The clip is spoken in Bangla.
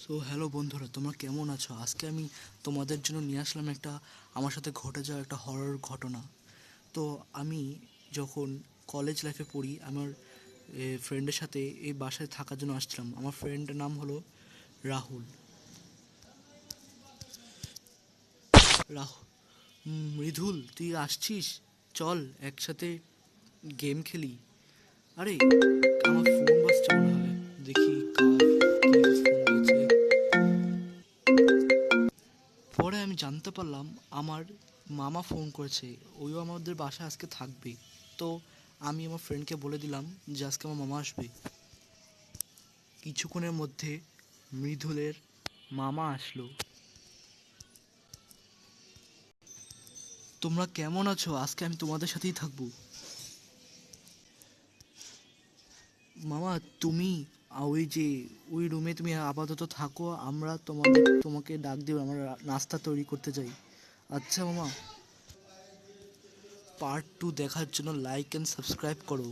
সো হ্যালো বন্ধুরা, তোমরা কেমন আছো? আজকে আমি তোমাদের জন্য নিয়ে আসলাম একটা আমার সাথে ঘটে যাওয়া একটা হরর ঘটনা। তো আমি যখন কলেজ লাইফে পড়ি, আমার ফ্রেন্ডের সাথে এই বাসায় থাকার জন্য আসছিলাম। আমার ফ্রেন্ডের নাম হলো রাহুল। রাহুল, মৃদুল, তুই আসছিস? চল একসাথে গেম খেলি। আরে, আমার ফোন বাজছে মনে হয়। দেখি কি ফোন দিয়েছে। পরে আমি জানতে পারলাম আমার মামা ফোন করেছে। ওইও আমাদের বাসায় আজকে থাকবে। তো আমি আমার ফ্রেন্ডকে বলে দিলাম যে আজকে আমার মামা আসবে। কিছুক্ষণের মধ্যে মৃদুলের মামা আসলো। তোমরা কেমন আছো? আজকে আমি তোমাদের সাথেই থাকবো। মামা, তুমি ওই যে ওই রুমে তুমি আপাতত থাকো, আমরা তোমাকে ডাক দেবো, আমরা নাস্তা তৈরি করতে যাই। আচ্ছা মামা। পার্ট 2 দেখার জন্য লাইক অ্যান্ড সাবস্ক্রাইব করো।